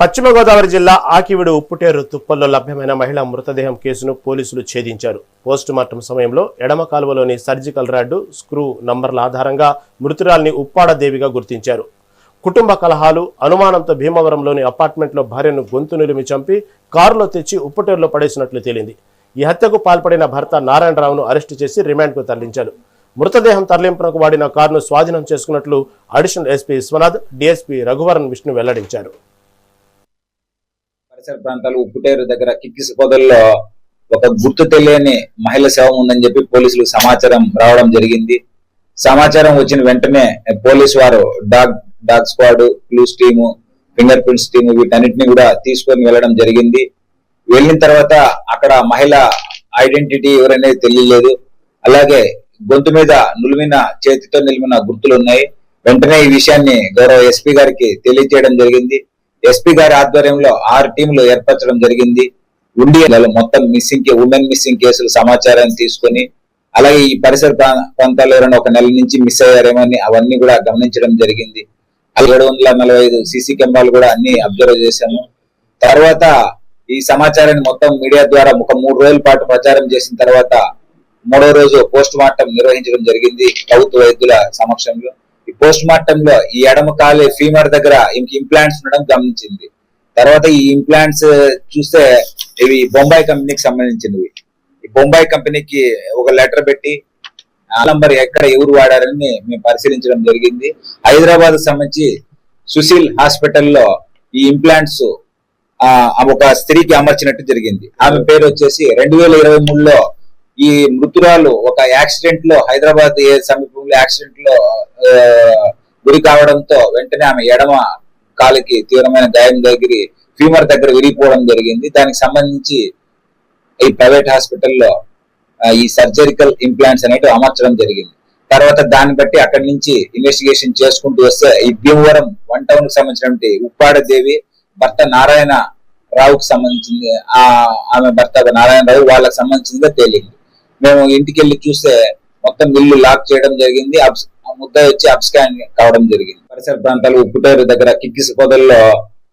పశ్చిమ గోదావరి జిల్లా ఆకివీడు ఉప్పుటేరు తుప్పల్లో లభ్యమైన మహిళా మృతదేహం కేసును పోలీసులు ఛేదించారు. పోస్టు మార్టం సమయంలో ఎడమ కాలువలోని సర్జికల్ రాడ్డు, స్క్రూ నంబర్ల ఆధారంగా మృతురాల్ని ఉప్పాడదేవిగా గుర్తించారు. కుటుంబ కలహాలు, అనుమానంతో భీమవరంలోని అపార్ట్మెంట్లో భార్యను గొంతు నిలిమి చంపి కారులో తెచ్చి ఉప్పుటేరులో పడేసినట్లు తేలింది. ఈ హత్యకు పాల్పడిన భర్త నారాయణరావును అరెస్టు చేసి రిమాండ్కు తరలించారు. మృతదేహం తరలింపునకు వాడిన కారును స్వాధీనం చేసుకున్నట్లు additional SP Vishwanath, DSP Raghuvaran Vishnu వెల్లడించారు. పరిసర ప్రాంతాలు ఉప్పుటేరు దగ్గర కిక్కిసి పొదల్లో ఒక గుర్తు తెలియని మహిళ శవం ఉందని చెప్పి పోలీసులకు సమాచారం రావడం జరిగింది. సమాచారం వచ్చిన వెంటనే పోలీసు వారు dog squad, clues team, finger prints team వీటన్నిటిని కూడా తీసుకొని వెళ్ళడం జరిగింది. వెళ్ళిన తర్వాత అక్కడ మహిళ ఐడెంటిటీ ఎవరనేది తెలియలేదు. అలాగే గొంతు మీద నులిమిన, చేతితో నిలిమిన గుర్తులు ఉన్నాయి. వెంటనే ఈ విషయాన్ని గౌరవ ఎస్పీ గారికి తెలియజేయడం జరిగింది. ఎస్పీ గారి ఆధ్వర్యంలో 6 టీంలు ఏర్పరచడం జరిగింది. ఉండియాలలో మొత్తం ఉమెన్ మిస్సింగ్ కేసులు సమాచారాన్ని తీసుకొని, అలాగే ఈ పరిసర ప్రాంతాల్లో ఎవరైనా ఒక నెల నుంచి మిస్ అయ్యారేమని అవన్నీ కూడా గమనించడం జరిగింది. 745 సీసీ కెమెరాలు కూడా అన్ని అబ్జర్వ్ చేశాము. తర్వాత ఈ సమాచారాన్ని మొత్తం మీడియా ద్వారా ఒక 3 రోజుల పాటు ప్రచారం చేసిన తర్వాత 3వ రోజు పోస్ట్ మార్టం నిర్వహించడం జరిగింది ప్రభుత్వ వైద్యుల సమక్షంలో. ఈ పోస్ట్ మార్టం లో ఈ ఎడమ కాలు ఫీమర్ దగ్గర ఇంప్లాంట్స్ ఉండడం గమనించింది. తర్వాత ఈ ఇంప్లాంట్స్ చూస్తే ఇవి బొంబాయి కంపెనీకి సంబంధించినవి. ఈ బొంబాయి కంపెనీకి ఒక లెటర్ పెట్టి ఆ నంబర్ ఎక్కడ ఎవరు వాడారని మేము పరిశీలించడం జరిగింది. హైదరాబాద్ సంబంధించి సుశీల్ హాస్పిటల్లో ఈ ఇంప్లాంట్స్ ఒక స్త్రీకి అమర్చినట్టు జరిగింది. ఆమె పేరు వచ్చేసి 2023లో ఈ మృతురాలు ఒక యాక్సిడెంట్ లో హైదరాబాద్ సమీపంలో యాక్సిడెంట్ లో గురి కావడంతో వెంటనే ఆమె ఎడమ కాలుకి తీవ్రమైన గాయం దగ్గర ఫీమర్ దగ్గర విరిగిపోవడం జరిగింది. దానికి సంబంధించి ఈ ప్రైవేట్ హాస్పిటల్లో ఈ సర్జరికల్ ఇంప్లాంట్స్ అనేవి అమర్చడం జరిగింది. తర్వాత దాన్ని బట్టి అక్కడి నుంచి ఇన్వెస్టిగేషన్ చేసుకుంటూ వస్తే ఈ భీమవరం 1 టౌన్ కి సంబంధించినటువంటి ఉప్పాడదేవి భర్త నారాయణ రావుకి సంబంధించింది, ఆమె భర్త నారాయణరావు వాళ్ళకి సంబంధించిందిగా తేలింది. మేము ఇంటికి వెళ్ళి చూస్తే మొత్తం ఇల్లు లాక్ చేయడం జరిగింది. ముద్ద వచ్చి అబ్స్కాన్ కావడం జరిగింది. పరిసర ప్రాంతాలు ఉప్పుటేరు దగ్గర కిక్కిసి పొదల్లో